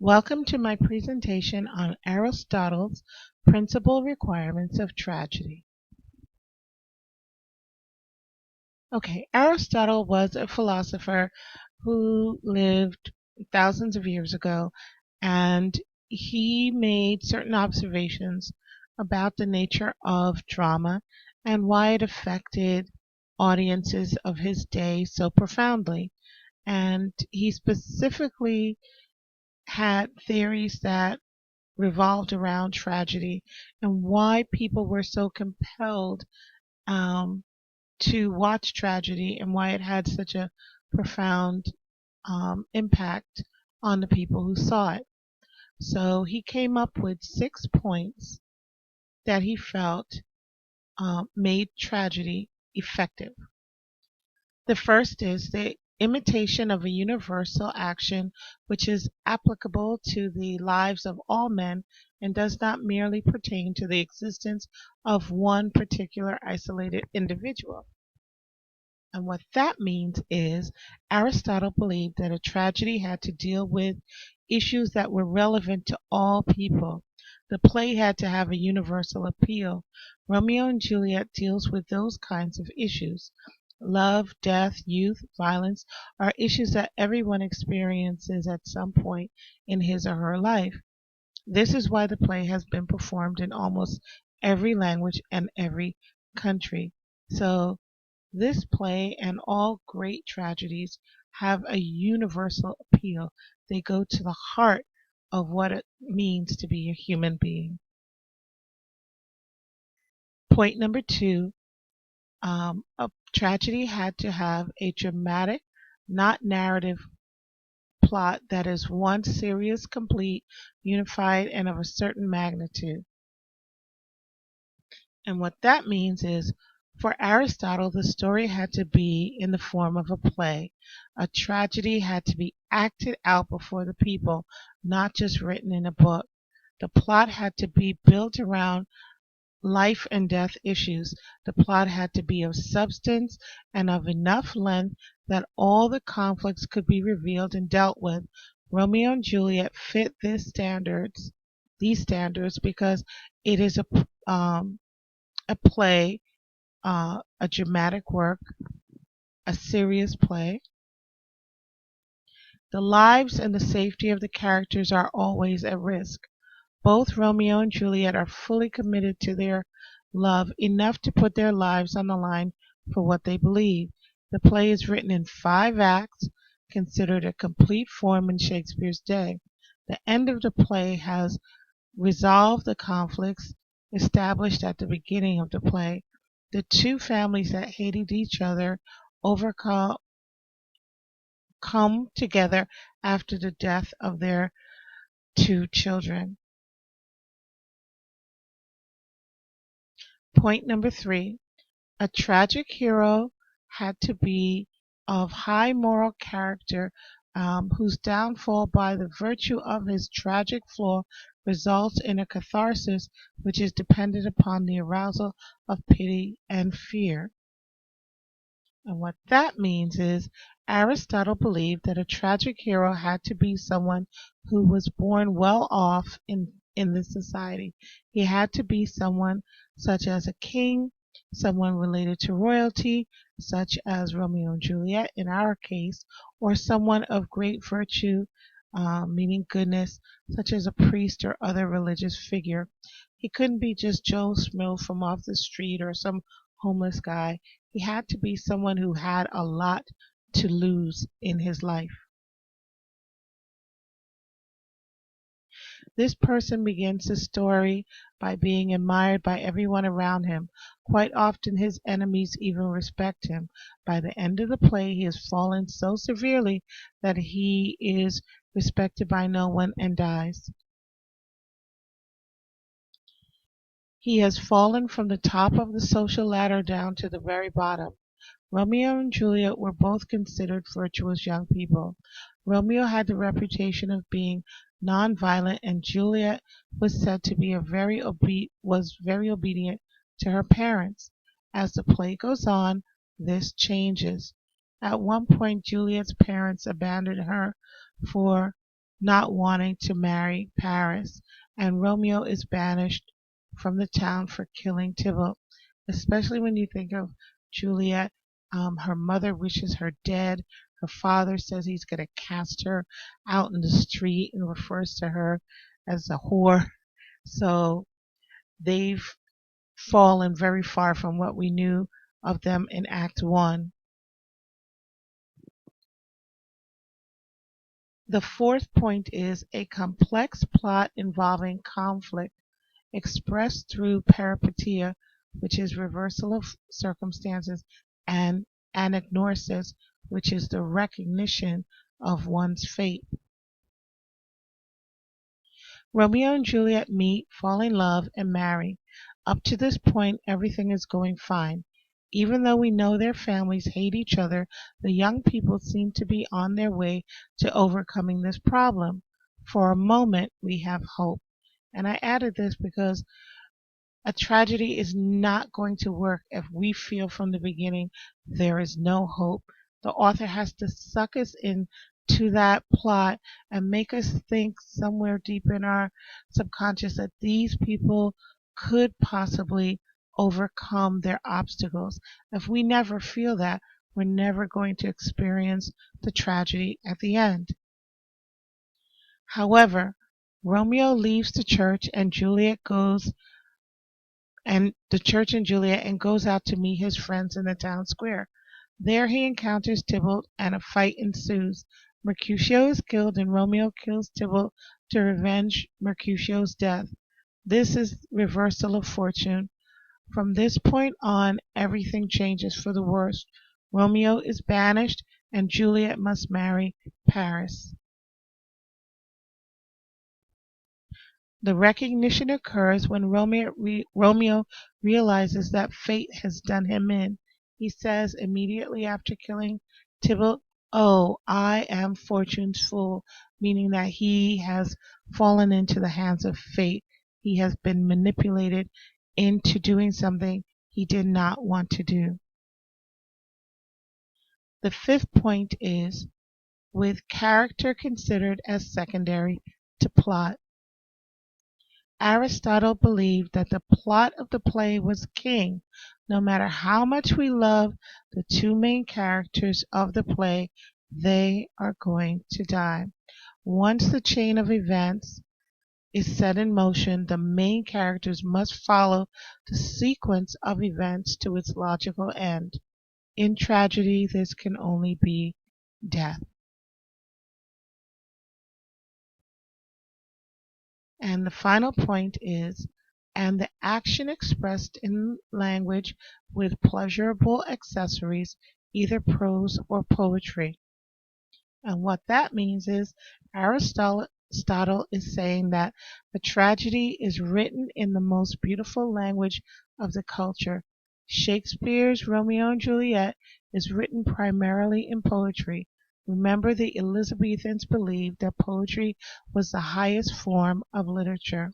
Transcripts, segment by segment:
Welcome to my presentation on Aristotle's principal requirements of tragedy. Okay, Aristotle was a philosopher who lived thousands of years ago, and he made certain observations about the nature of drama and why it affected audiences of his day so profoundly. And he specifically had theories that revolved around tragedy and why people were so compelled um, to watch tragedy and why it had such a profound impact on the people who saw it. So he came up with 6 points that he felt made tragedy effective. The first is the imitation of a universal action which is applicable to the lives of all men and does not merely pertain to the existence of one particular isolated individual. And what that means is Aristotle believed that a tragedy had to deal with issues that were relevant to all people. The play had to have a universal appeal. Romeo and Juliet deals with those kinds of issues. Love, death, youth, violence are issues that everyone experiences at some point in his or her life. This is why the play has been performed in almost every language and every country. So this play and all great tragedies have a universal appeal. They go to the heart of what it means to be a human being. Point number 2, a tragedy had to have a dramatic, not narrative plot that is one serious, complete, unified, and of a certain magnitude. And what that means is, for Aristotle, the story had to be in the form of a play. A tragedy had to be acted out before the people, not just written in a book. The plot had to be built around life and death issues. The plot had to be of substance and of enough length that all the conflicts could be revealed and dealt with. Romeo and Juliet fit these standards because it is a play, a dramatic work, a serious play. The lives and the safety of the characters are always at risk. Both Romeo and Juliet are fully committed to their love, enough to put their lives on the line for what they believe. The play is written in 5 acts, considered a complete form in Shakespeare's day. The end of the play has resolved the conflicts established at the beginning of the play. The two families that hated each other come together after the death of their 2 children. Point number 3, a tragic hero had to be of high moral character, whose downfall by the virtue of his tragic flaw results in a catharsis which is dependent upon the arousal of pity and fear. And what that means is Aristotle believed that a tragic hero had to be someone who was born well off in this society. He had to be someone such as a king, someone related to royalty, such as Romeo and Juliet in our case, or someone of great virtue, meaning goodness, such as a priest or other religious figure. He couldn't be just Joe Schmo from off the street or some homeless guy. He had to be someone who had a lot to lose in his life. This person begins the story by being admired by everyone around him. Quite often his enemies even respect him. By the end of the play, he has fallen so severely that he is respected by no one and dies. He has fallen from the top of the social ladder down to the very bottom. Romeo and Juliet were both considered virtuous young people. Romeo had the reputation of being non-violent, and Juliet was said to be very obedient to her parents. As the play goes on, this changes. At one point, Juliet's parents abandoned her for not wanting to marry Paris, and Romeo is banished from the town for killing Tybalt. Especially when you think of Juliet, her mother wishes her dead. Her father says he's going to cast her out in the street and refers to her as a whore. So they've fallen very far from what we knew of them in Act 1. The fourth point is a complex plot involving conflict expressed through peripeteia, which is reversal of circumstances, and anagnorisis, which is the recognition of one's fate. Romeo and Juliet meet, fall in love, and marry. Up to this point, everything is going fine. Even though we know their families hate each other, the young people seem to be on their way to overcoming this problem. For a moment, we have hope. And I added this because a tragedy is not going to work if we feel from the beginning there is no hope. The author has to suck us into that plot and make us think somewhere deep in our subconscious that these people could possibly overcome their obstacles. If we never feel that, we're never going to experience the tragedy at the end. However, Romeo leaves the church and Juliet and goes out to meet his friends in the town square. There he encounters Tybalt and a fight ensues. Mercutio is killed and Romeo kills Tybalt to revenge Mercutio's death. This is reversal of fortune. From this point on, everything changes for the worse. Romeo is banished and Juliet must marry Paris. The recognition occurs when Romeo realizes that fate has done him in. He says immediately after killing Tybalt, "Oh, I am Fortune's fool," meaning that he has fallen into the hands of fate. He has been manipulated into doing something he did not want to do. The fifth point is with character considered as secondary to plot. Aristotle believed that the plot of the play was king. No matter how much we love the two main characters of the play, they are going to die. Once the chain of events is set in motion, the main characters must follow the sequence of events to its logical end. In tragedy, this can only be death. And the final point is, and the action expressed in language with pleasurable accessories, either prose or poetry. And what that means is Aristotle is saying that the tragedy is written in the most beautiful language of the culture. Shakespeare's Romeo and Juliet is written primarily in poetry. Remember, the Elizabethans believed that poetry was the highest form of literature.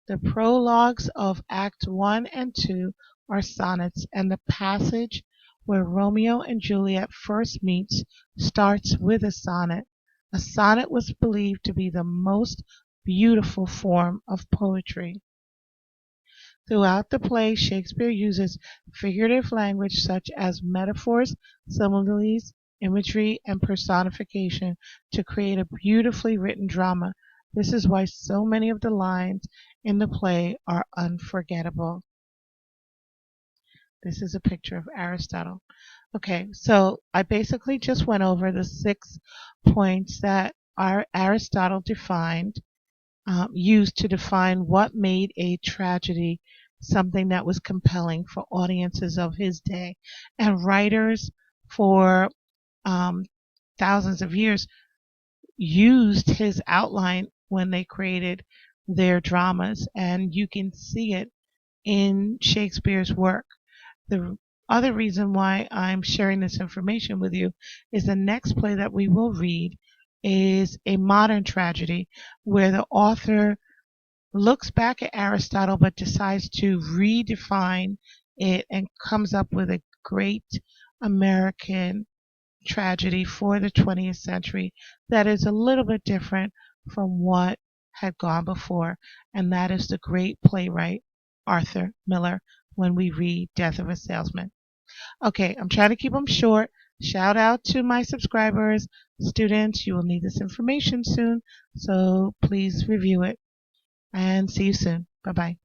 The prologues of Act 1 and 2 are sonnets, and the passage where Romeo and Juliet first meets starts with a sonnet. A sonnet was believed to be the most beautiful form of poetry. Throughout the play, Shakespeare uses figurative language such as metaphors, similes, imagery, and personification to create a beautifully written drama. This is why so many of the lines in the play are unforgettable. This is a picture of Aristotle. Okay, so I basically just went over the 6 points that Aristotle used to define what made a tragedy something that was compelling for audiences of his day. And writers for thousands of years used his outline when they created their dramas, and you can see it in Shakespeare's work. The other reason why I'm sharing this information with you is the next play that we will read is a modern tragedy where the author looks back at Aristotle but decides to redefine it and comes up with a great American tragedy for the 20th century that is a little bit different from what had gone before, and that is the great playwright Arthur Miller when we read Death of a Salesman. Okay, I'm trying to keep them short. Shout out to my subscribers, students. You will need this information soon, so please review it and see you soon. Bye bye.